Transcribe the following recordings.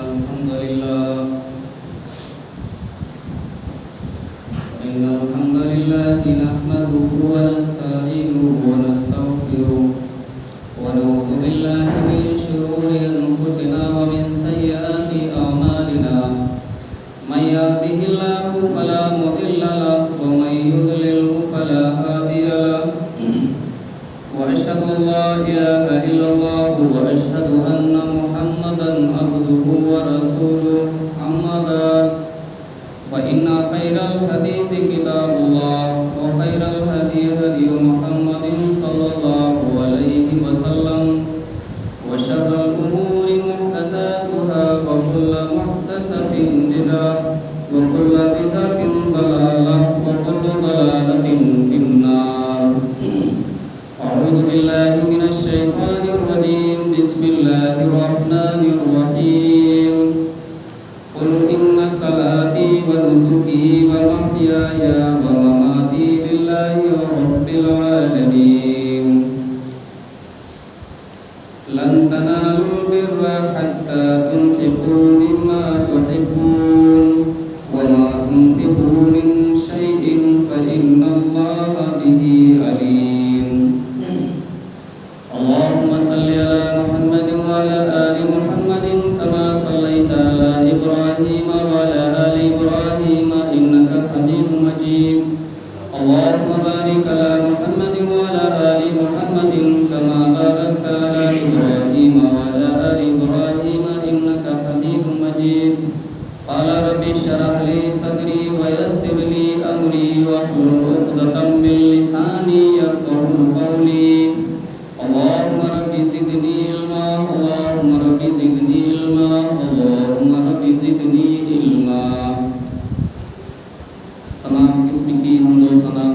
الحمد لله نحمده ونستعينه ونستغفره ونعوذ بالله من شرور أنفسنا ومن سيئات أعمالنا من يهده الله فلا مضل له ومن يضلله فلا هادي له وأشهد أن لا إله إلا الله وأشهد أن محمدا عبده ورسوله أما بعد فإن خير الحديث كتاب الله وخير الهدي هدي محمد صلى الله عليه وسلم وشر الأمور محدثاتها وكل محدثة بدعة وكل بدعة ضلالة وكل ضلالة في النار. أعوذ بالله من الشيطان الرجيم. بسم الله الرحمن الرحيم. قل إن صلاتي ونسكي ومحياي ومماتي لله رب العالمين لن تنالوا البر حتى تنفقوا مما تحبون وما تنفقوا من شيء فإن الله به عليم. اللهم صل على محمد وعلى آل محمد كما صليت على إبراهيم وعلى آل إبراهيم إنك حميد مجيد. اللهم بارك على محمد وعلى آل محمد كما باركت على إبراهيم وعلى آل إبراهيم إنك حميد مجيد. قال رب اشرح لي صدري ويسر لي أمري واحلل عقدة من لساني يفقهوا قولي. اللهم رب زدني علما اللهم رب زدني علما اللهم رب زدنی علما. تمام قسم کی حمد و ثنا،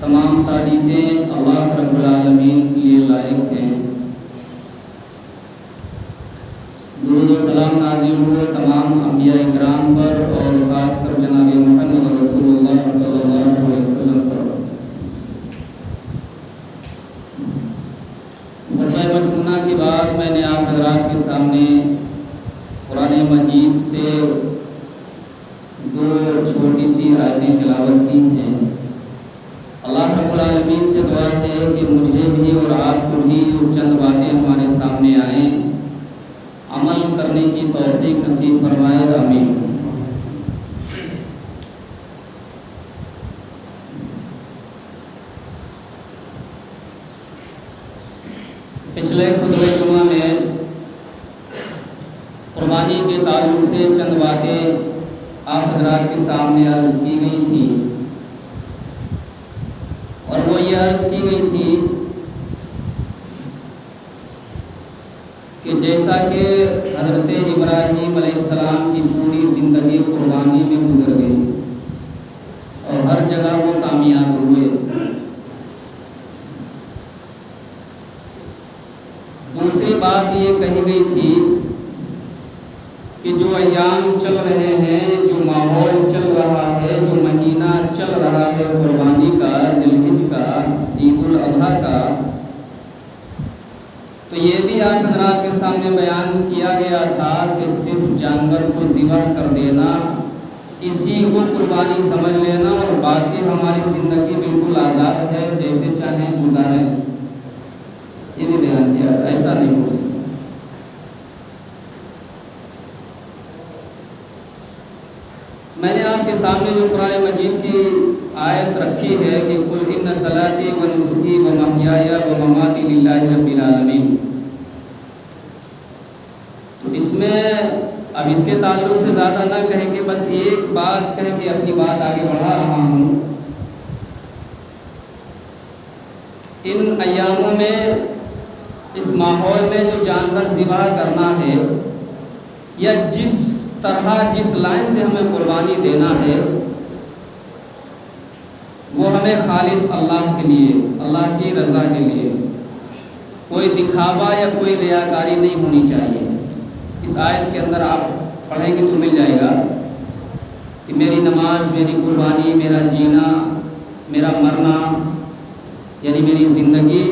تمام تعریفیں اللہ رب العالمین کے لیے لائق ہیں. درود و سلام نازل ہو تمام انبیاء اکرام پر اور خاص کر جناب محمد رسول اللہ صلی اللہ علیہ وسلم پر. خطبہ مسنونہ کے بعد میں نے آپ حضرات کے سامنے قرآن مجید سے دو چھوٹی سی آیتیں تلاوت کی ہیں. اللہ رب العالمین سے دعا ہے کہ مجھے بھی اور آپ کو بھی چند باتیں ہمارے سامنے آئیں، عمل کرنے کی توفیق نصیب فرمائے. آمین. پچھلے خطبہ جمعہ میں قربانی کے تعلق سے چند باتیں آپ حضرات کے سامنے عرض کی گئی تھی، اور وہ یہ عرض کی گئی تھی کہ جیسا کہ حضرت ابراہیم علیہ السلام کی پوری زندگی قربانی میں گزر گئی اور ہر جگہ وہ کامیاب ہوئے، دوسری بات یہ کہی گئی تھی کہ جو ایام چل رہے ہیں، جو ماحول چل رہا ہے، جو مہینہ چل رہا ہے قربانی کا، ذی الحج کا، عید الاضحیٰ کا، تو یہ بھی آپ حضرات کے سامنے بیان کیا گیا تھا کہ صرف جانور کو ذبح کر دینا، اسی کو قربانی سمجھ لینا اور باقی ہماری زندگی بالکل آزاد ہے، جیسے چاہیں گزاریں. یہ بھی بیان کیا، ایسا نہیں ہو سکتا. میں نے آپ کے سامنے جو قرآن مجید کی آیت رکھی ہے کہ قل ان صلاتی و نسکی و محیای و مماتی للہ رب العالمین، تو اس میں اب اس کے تعلق سے زیادہ نہ کہیں کہ بس ایک بات کہہ کے اپنی بات آگے بڑھا رہا ہوں. ان ایاموں میں، اس ماحول میں جو جانور ذبح کرنا ہے یا جس طرح جس لائن سے ہمیں قربانی دینا ہے، وہ ہمیں خالص اللہ کے لیے، اللہ کی رضا کے لیے، کوئی دکھاوا یا کوئی ریاکاری نہیں ہونی چاہیے. اس آیت کے اندر آپ پڑھیں گے تو مل جائے گا کہ میری نماز، میری قربانی، میرا جینا، میرا مرنا، یعنی میری زندگی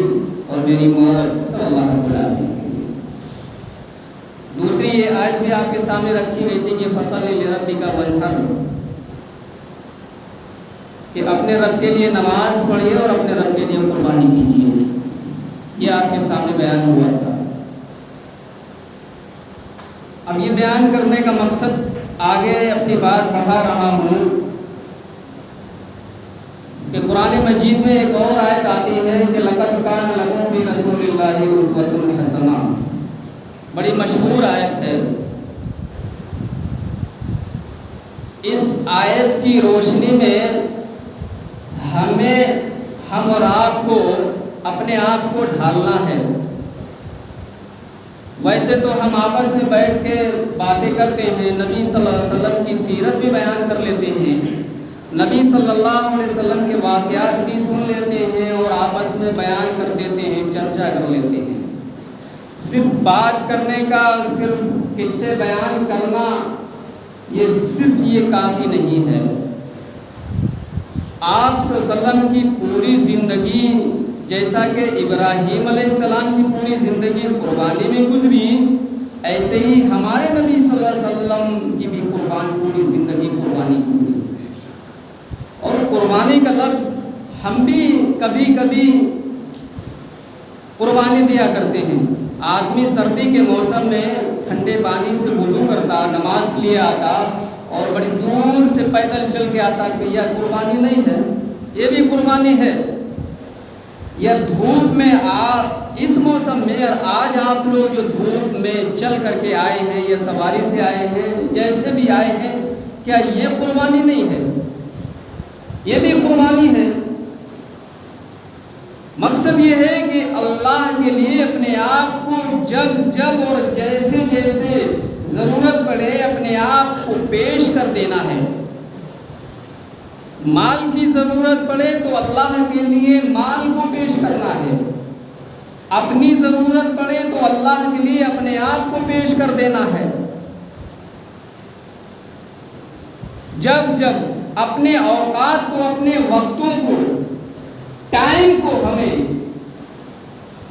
اور میری موت سب اللہ رب العالمین کے لیے. آیت بھی آپ کے سامنے رکھی ہوئی تھی کہ فصل لربک وانحر، کہ اپنے رب کے لیے نماز پڑھیے اور اپنے رب کے لیے قربانی کیجیے، یہ آپ کے سامنے بیان ہوا تھا۔ اب یہ بیان کرنے کا مقصد آگے اپنی بات بڑھا رہا ہوں کہ قرآن مجید میں ایک اور آیت آتی ہے کہ لَقَدْ كَانَ لَكُمْ فِي رَسُولِ اللَّهِ أُسْوَةٌ حَسَنَةٌ، بڑی مشہور آیت ہے۔ اس آیت کی روشنی میں ہم اور آپ کو اپنے آپ کو ڈھالنا ہے۔ ویسے تو ہم آپس میں بیٹھ کے باتیں کرتے ہیں، نبی صلی اللہ علیہ وسلم کی سیرت بھی بیان کر لیتے ہیں، نبی صلی اللہ علیہ وسلم کے واقعات بھی سن لیتے ہیں اور آپس میں بیان کر دیتے ہیں، چرچا کر لیتے ہیں۔ صرف بات کرنے کا، صرف قصے بیان کرنا، یہ صرف یہ کافی نہیں ہے۔ آپ صلی اللہ علیہ وسلم کی پوری زندگی، جیسا کہ ابراہیم علیہ السلام کی پوری زندگی قربانی میں گزری، ایسے ہی ہمارے نبی صلی اللہ علیہ وسلم کی بھی پوری زندگی قربانی گزری۔ اور قربانی کا لفظ ہم بھی کبھی کبھی قربانی دیا کرتے ہیں۔ آدمی سردی کے موسم میں ٹھنڈے پانی سے وضو کرتا، نماز کے لیے آتا اور بڑی دور سے پیدل چل کے آتا کہ یہ قربانی نہیں ہے، یہ بھی قربانی ہے۔ یا دھوپ میں اس موسم میں، اور آج آپ لوگ جو دھوپ میں چل کر کے آئے ہیں یا سواری سے آئے ہیں، جیسے بھی آئے ہیں، کیا یہ قربانی نہیں ہے؟ یہ بھی قربانی ہے۔ مقصد یہ ہے کہ اللہ کے لیے اپنے آپ کو جب اور جیسے جیسے ضرورت پڑے اپنے آپ کو پیش کر دینا ہے۔ مال کی ضرورت پڑے تو اللہ کے لیے مال کو پیش کرنا ہے، اپنی ضرورت پڑے تو اللہ کے لیے اپنے آپ کو پیش کر دینا ہے۔ جب اپنے اوقات کو، اپنے وقتوں کو، ٹائم کو ہمیں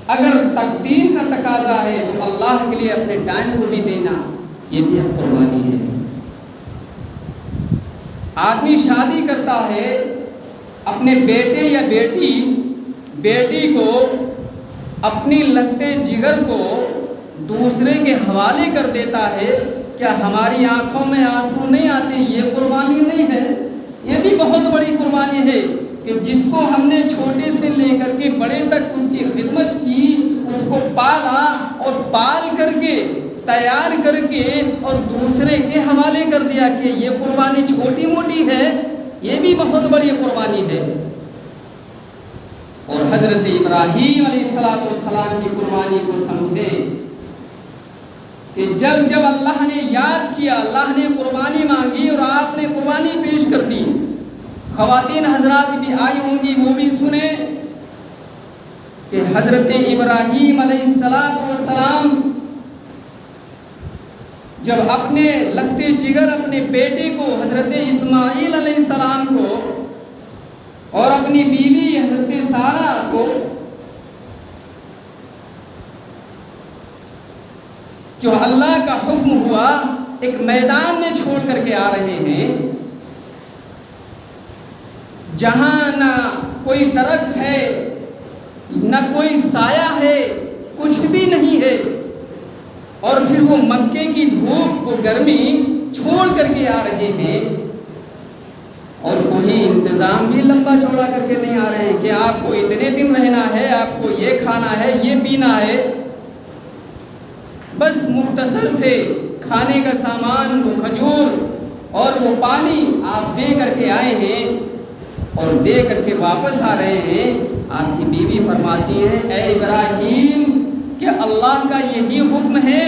اگر تقدیر کا تقاضا ہے تو اللہ کے لیے اپنے ٹائم کو بھی دینا، یہ بھی ایک قربانی ہے۔ آدمی شادی کرتا ہے، اپنے بیٹے یا بیٹی کو، اپنی لگتے جگر کو دوسرے کے حوالے کر دیتا ہے، کیا ہماری آنکھوں میں آنسو نہیں آتے؟ یہ قربانی نہیں ہے؟ یہ بھی بہت بڑی قربانی ہے کہ جس کو ہم نے چھوٹے سے لے کر کے بڑے تک اس کی خدمت کی، اس کو پالا اور پال کر کے تیار کر کے اور دوسرے کے حوالے کر دیا کہ یہ قربانی چھوٹی موٹی ہے، یہ بھی بہت بڑی قربانی ہے۔ اور حضرت ابراہیم علیہ السلام کی قربانی کو سمجھے کہ جب اللہ نے یاد کیا، اللہ نے قربانی مانگی اور آپ نے قربانی پیش کر دی۔ خواتین حضرات بھی آئی ہوں گی، وہ بھی سنیں کہ حضرت ابراہیم علیہ السلام جب اپنے لگتے جگر اپنے بیٹے کو حضرت اسماعیل علیہ السلام کو اور اپنی بیوی حضرت سارہ کو جو اللہ کا حکم ہوا ایک میدان میں چھوڑ کر کے آ رہے ہیں، جہاں نہ کوئی درخت ہے، نہ کوئی سایہ ہے، کچھ بھی نہیں ہے، اور پھر وہ مکے کی دھوپ کو گرمی چھوڑ کر کے آ رہے ہیں، اور کوئی انتظام بھی لمبا چوڑا کر کے نہیں آ رہے ہیں کہ آپ کو اتنے دن رہنا ہے، آپ کو یہ کھانا ہے، یہ پینا ہے۔ بس مختصر سے کھانے کا سامان، وہ کھجور اور وہ پانی آپ دے کر کے آئے ہیں اور دے کر کے واپس آ رہے ہیں۔ آپ کی بیوی فرماتی ہے، اے ابراہیم، کہ اللہ کا یہی حکم ہے؟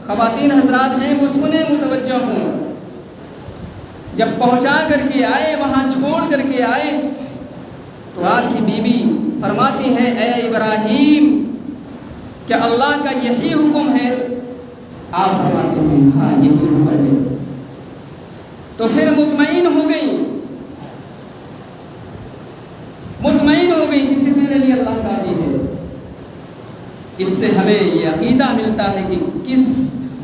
خواتین حضرات ہیں وہ سنیں، متوجہ ہوں۔ جب پہنچا کر کے آئے، وہاں چھوڑ کر کے آئے، تو آپ کی بیوی فرماتی ہے، اے ابراہیم، کیا اللہ کا یہی حکم ہے؟ آپ فرماتے ہیں، ہاں یہی حکم ہے۔ تو پھر مطمئن ہو گئی کہ پھر میرے لیے اللہ کافی ہے۔ اس سے ہمیں یہ عقیدہ ملتا ہے کہ کس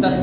10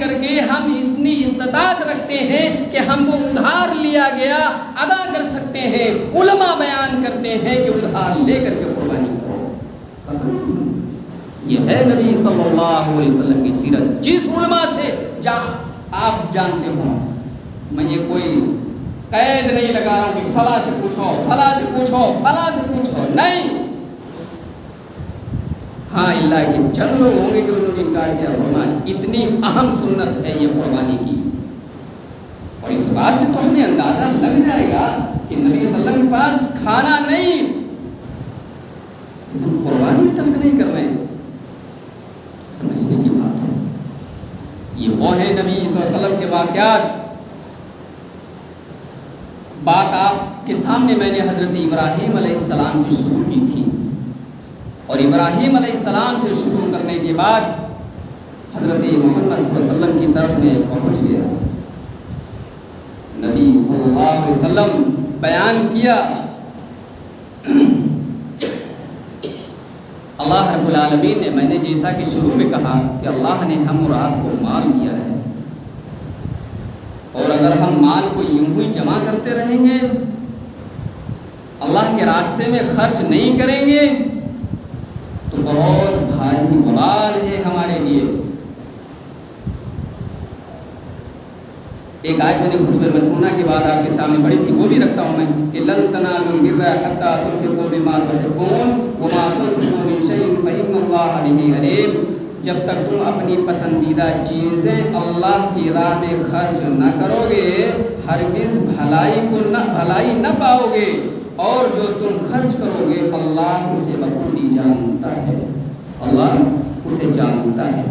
کر کے ہم اتنی استطاعت رکھتے ہیں کہ ہم وہ ادھار لیا گیا ادا کر سکتے ہیں۔ علماء بیان کرتے ہیں کہ ادھار لے کر کے قربانی کرو۔ یہ ہے نبی صلی اللہ علیہ وسلم کی سیرت۔ جس علماء سے آپ جانتے ہو، میں یہ کوئی قید نہیں لگا رہا ہوں کہ فلاں سے پوچھو، فلاں سے پوچھو، فلاں سے پوچھو، نہیں۔ ہاں اللہ کے چند لوگ ہوں گے کہ انہوں نے انکار کیا، قربانی اتنی اہم سنت ہے یہ قربانی کی، اور اس بات سے تو ہمیں اندازہ لگ جائے گا کہ نبی صلی اللہ علیہ وسلم کے پاس کھانا نہیں، ہم قربانی ترک نہیں کر رہے ہیں۔ سمجھنے کی بات ہے، یہ وہ ہے نبی صلی اللہ علیہ وسلم کے واقعات۔ بات آپ کے سامنے میں نے حضرت ابراہیم علیہ السلام سے شروع کی تھی، اور ابراہیم علیہ السلام سے شروع کرنے کے بعد حضرت محمد صلی اللہ علیہ وسلم کی طرف میں پہنچ گیا۔ نبی صلی اللہ علیہ وسلم بیان کیا، اللہ رب العالمین نے، میں نے جیسا کہ شروع میں کہا کہ اللہ نے ہم اور آپ کو مال دیا ہے، اور اگر ہم مال کو یوں ہی جمع کرتے رہیں گے، اللہ کے راستے میں خرچ نہیں کریں گے، تو بہت بھاری وبال ہے ہمارے لیے۔ ایک آیت میں نے خطبہ مسنونہ کے بعد آپ کے سامنے پڑھی تھی، وہ بھی رکھتا ہوں میں کہ لن تنالوا البر حتى تنفقوا مما تحبون وما تنفقوا من شيء فإن الله به عليم۔ جب تک تم اپنی پسندیدہ چیزیں اللہ کی راہ میں خرچ نہ کرو گے، ہرگز بھلائی نہ پاؤ گے، اور جو تم خرچ کرو گے اللہ اسے بخوبی جانتا ہے، اللہ اسے جانتا ہے۔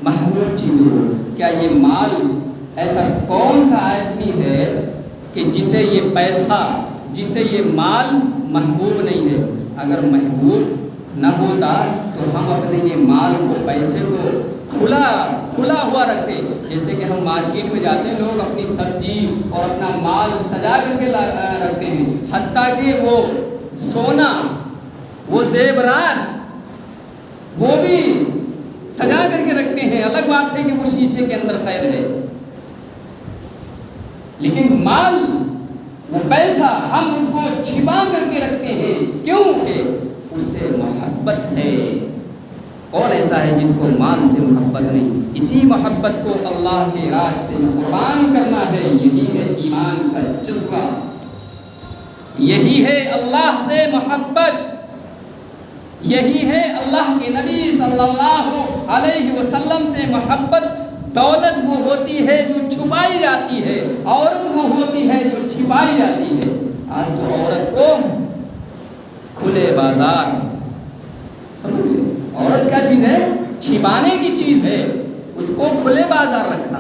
محبوب چیزوں، کیا یہ مال، ایسا کون سا آدمی ہے کہ جسے یہ پیسہ، جسے یہ مال محبوب نہیں ہے؟ اگر محبوب نہ ہوتا تو ہم اپنے یہ مال کو، پیسے کو کھلا ہوا رکھتے، جیسے کہ ہم مارکیٹ میں جاتے ہیں، لوگ اپنی سبزی اور اپنا مال سجا کر کے رکھتے ہیں، حتیٰ کہ وہ سونا، وہ زیورات، وہ بھی سجا کر کے رکھتے ہیں۔ الگ بات ہے کہ وہ شیشے کے اندر قید ہے، لیکن مال، وہ پیسہ، ہم اس کو چھپا کر کے رکھتے ہیں، کیوں کہ اس سے محبت ہے۔ کون ایسا ہے جس کو مال سے محبت نہیں؟ اسی محبت کو اللہ کے راستے میں قربان کرنا ہے، یہی ہے ایمان کا جذبہ، یہی ہے اللہ سے محبت، یہی ہے اللہ کے نبی صلی اللہ علیہ وسلم سے محبت۔ دولت وہ ہوتی ہے جو چھپائی جاتی ہے، عورت وہ ہوتی ہے جو چھپائی جاتی ہے۔ آج تو عورت کو کھلے بازار، سمجھ لیں، عورت کیا چیز ہے؟ چھپانے کی چیز ہے، اس کو کھلے بازار رکھنا۔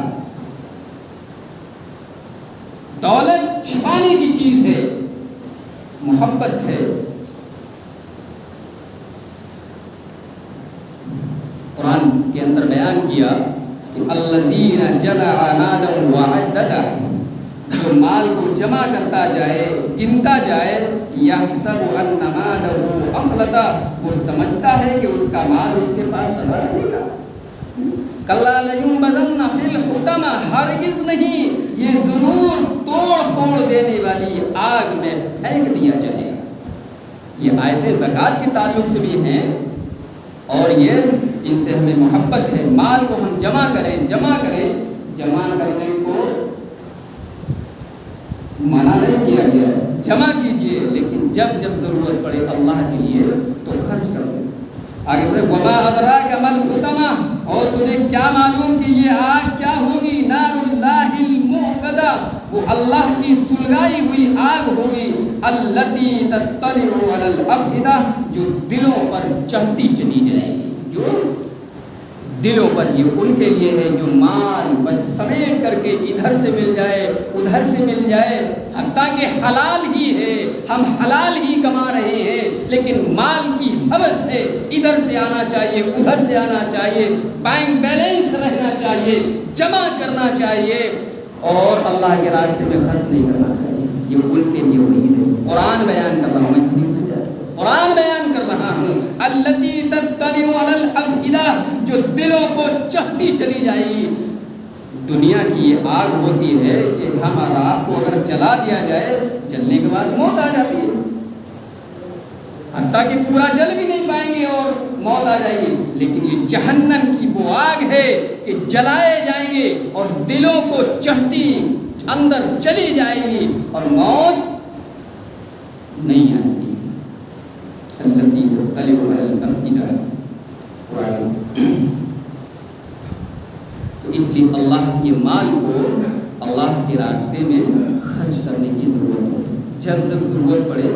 دولت چھپانے کی چیز ہے، محبت ہے۔ قرآن کے اندر بیان کیا کہ الذین جمع مالا وعددہ، جو مال کو جمع کرتا جائے، گنتا جائے، یحسب ان مالہ اخلدہ، وہ سمجھتا ہے کہ اس کا مال اس کے پاس سدا رہے گا۔ کلا لینبذن فی الحطمہ، ہرگز نہیں، یہ ضرور توڑ پھوڑ دینے والی آگ میں پھینک دیا جائے گا۔ یہ آیتیں زکوٰۃ کے تعلق سے بھی ہیں، اور یہ ان سے ہمیں محبت ہے۔ مال کو ہم جمع کریں، جمع کرنے کو منع نہیں کیا گیا ہے، جمع کیجئے، لیکن جب ضرورت پڑے اللہ کے لیے تو خرچ کر دیں۔ آگے پھر وما ادراک ما الحطمہ، اور تجھے کیا معلوم کہ یہ آگ کیا ہوگی؟ نار اللہ الموقدہ، وہ اللہ کی سلگائی ہوئی آگ ہوگی، التی تطلع علی الافئدہ، جو دلوں پر چڑھتی چلی جائے گی، جو دلوں پر، یہ ان کے لیے ہے جو مال بس سمیٹ کر کے ادھر سے مل جائے ادھر سے مل جائے، حتیٰ کہ حلال ہی ہے، ہم حلال ہی کما رہے ہیں، لیکن مال کی ہوس ہے، ادھر سے آنا چاہیے ادھر سے آنا چاہیے، بینک بیلنس رہنا چاہیے، جمع کرنا چاہیے، اور اللہ کے راستے میں خرچ نہیں کرنا چاہیے۔ یہ ان کے لیے وعید ہے۔ قرآن بیان کر رہا ہوں، میں حدیث میں جا قرآن بیان کر رہا ہوں، التی تطلع علی الافئدہ، جو دلوں کو چڑھ بڑھتی چلی جائے گی۔ دنیا کی یہ آگ ہوتی ہے کہ ہم اور آپ کو اگر جلا دیا جائے، جلنے کے بعد موت آ جاتی ہے، حتیٰ کہ پورا جل بھی نہیں پائیں گے اور موت آ جائے گی۔ لیکن یہ جہنم کی وہ آگ ہے کہ جلائے جائیں گے اور دلوں کو چڑھتی اندر چلی جائے گی اور موت نہیں آئے گی۔ التي تطلع على الأفئدة۔ تو اس لیے اللہ کے مال کو اللہ کے راستے میں خرچ کرنے کی ضرورت ہے۔ جب سب ضرورت پڑے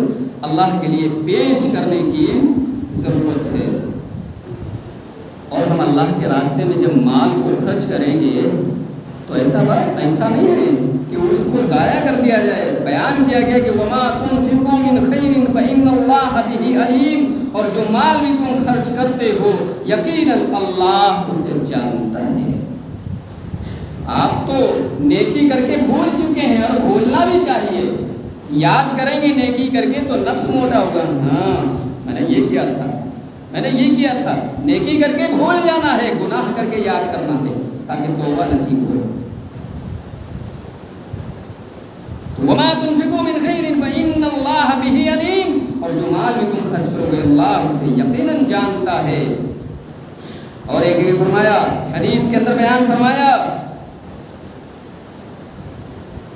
اللہ کے لیے پیش کرنے کی ضرورت ہے۔ اور ہم اللہ کے راستے میں جب مال کو خرچ کریں گے تو ایسا نہیں ہے کہ اس کو ضائع کر دیا جائے۔ بیان کیا گیا کہ وَمَا تُنْفِقُوا مِنْ خَيْرٍ فَإِنَّ اللَّهَ بِهِ عَلِيمٌ، اور جو مال بھی تم خرچ کرتے ہو یقیناً اللہ اسے جانتا ہے۔ آپ تو نیکی کر کے بھول چکے ہیں اور بھولنا بھی چاہیے۔ یاد کریں گے نیکی کر کے تو نفس موٹا ہوگا، ہاں میں نے یہ کیا تھا، میں نے یہ کیا تھا۔ نیکی کر کے بھول جانا ہے، گناہ کر کے یاد کرنا ہے تاکہ توبہ نصیب ہو۔ وَمَا تُنْفِقُوا مِنْ خَيْرٍ فَإِنَّ اللَّهَ بِهِ عَلِيمٌ، اور جو مال بھی تم خرچ کرو گے اللہ اسے یقیناً جانتا ہے۔ اور ایک فرمایا، حدیث کے اندر بیان فرمایا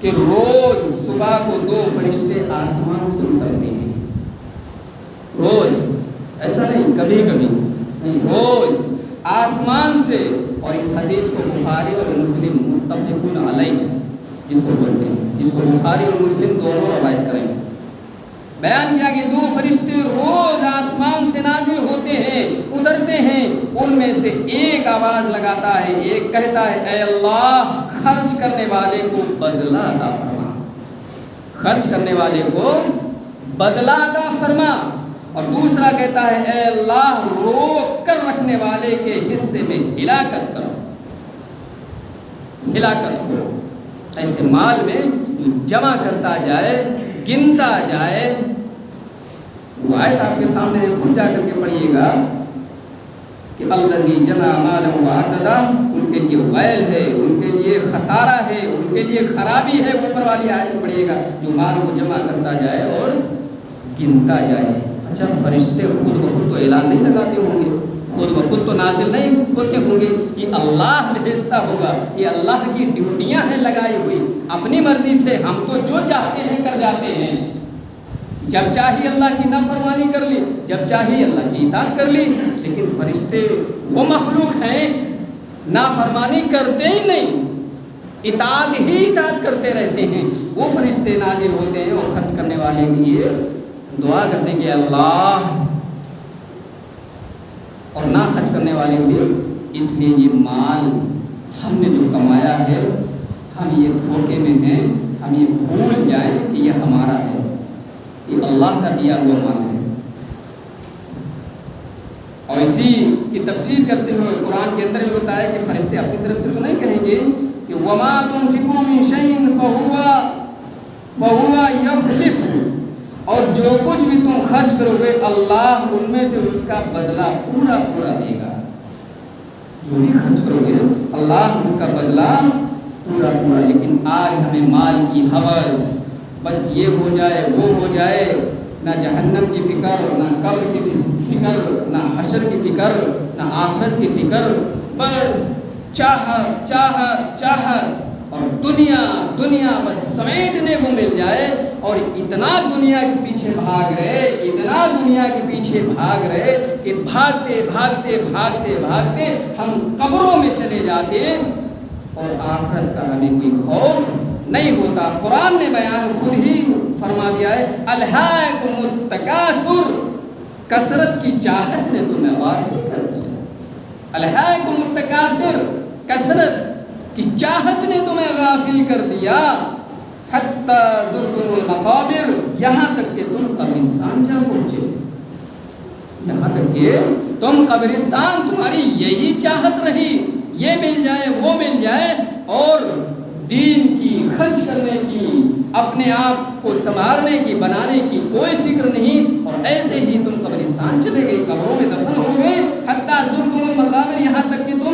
کہ روز صبح کو 2 فرشتے آسمان سے اترتے ہیں۔ روز، ایسا نہیں کبھی کبھی نہیں، روز آسمان سے۔ اور اس حدیث کو بخاری اور مسلم متفقون علیہ جس کو بولتے ہیں، جس کو بخاری اور مسلم دونوں روایت کریں، بیان کیا کہ 2 فرشتے روز آسمان سے نازل ہوتے ہیں، اترتے ہیں۔ ان میں سے ایک آواز لگاتا ہے، ایک کہتا ہے اے اللہ خرچ کرنے والے کو بدلہ عطا فرما، خرچ کرنے والے کو بدلہ عطا فرما۔ اور دوسرا کہتا ہے اے اللہ روک کر رکھنے والے کے حصے میں ہلاکت کرو، ہلاکت ہو۔ ایسے مال میں جمع کرتا جائے، گنتا جائے۔ وہ آیت آپ کے سامنے خود جا کر کے پڑھیے گا کہ الذی جمع مالا وعددہ، ان کے لیے ویل ہے، ان کے لیے خسارہ ہے، ان کے لیے خرابی ہے۔ اوپر والی آیت میں پڑھیے گا جو مال کو جمع کرتا جائے اور گنتا جائے۔ اچھا فرشتے خود بخود تو اعلان نہیں لگاتے ہوں گے، خود بخود تو نازل نہیں ہوتے ہوں گے، یہ اللہ بھیجتا ہوگا، یہ اللہ کی ڈیوٹیاں ہیں لگائی ہوئی۔ اپنی مرضی سے ہم تو جو چاہتے ہیں کر جاتے ہیں، جب چاہیے اللہ کی نافرمانی کر لی، جب چاہیے اللہ کی اطاعت کر لی۔ لیکن فرشتے وہ مخلوق ہیں نافرمانی کرتے ہی نہیں، اطاعت ہی اطاعت کرتے رہتے ہیں۔ وہ فرشتے نازل ہوتے ہیں اور خرچ کرنے والے کے لیے دعا کرتے ہیں کہ اللہ، اور نہ خرچ کرنے والے کے لیے۔ اس لیے یہ مال ہم نے جو کمایا ہے، ہم یہ دھوکے میں ہیں، ہم یہ بھول جائیں کہ یہ ہمارا ہے، یہ اللہ کا دیا ہوا مال ہے۔ اور اسی کی تفسیر کرتے ہوئے قرآن کے اندر یہ بتایا کہ فرشتے اپنی طرف سے تو نہیں کہیں گے کہ وَمَا تُنْفِقُوا مِنْ شَيْءٍ فَهُوَ يُخْلِفُهُ، اور جو کچھ بھی تم خرچ کرو گے اللہ ان میں سے اس کا بدلہ پورا پورا دے گا۔ جو بھی خرچ کرو گے اللہ اس کا بدلہ پورا پورا۔ لیکن آج ہمیں مال کی ہوس، بس یہ ہو جائے وہ ہو جائے، نہ جہنم کی فکر، نہ قبر کی فکر، نہ حشر کی فکر، نہ آخرت کی فکر، بس چاہت چاہت چاہت، اور دنیا دنیا بس سمیٹنے کو مل جائے۔ اور اتنا دنیا کے پیچھے بھاگ رہے، اتنا دنیا کے پیچھے بھاگ رہے کہ بھاگتے بھاگتے بھاگتے بھاگتے ہم قبروں میں چلے جاتے اور آخرت کا ہمیں کوئی خوف نہیں ہوتا۔ قرآن نے بیان خود ہی فرما دیا ہے الہاکم التکاثر، کثرت کی چاہت نے تمہیں غافل کر دیا۔ الہاکم التکاثر، کثرت کی چاہت نے تمہیں غافل کر دیا۔ حتی زرتم المقابر، یہاں تک کہ تم قبرستان جا پہنچے، یہاں تک کہ تم قبرستان، تمہاری یہی چاہت رہی یہ مل جائے وہ مل جائے، اور دین کی خرچ کرنے کی، اپنے آپ کو سنوارنے کی، بنانے کی کوئی فکر نہیں، اور ایسے ہی تم قبرستان چلے گئے، قبروں میں دفن ہو گئے۔ حتی زرتم المقابر، یہاں تک کہ تم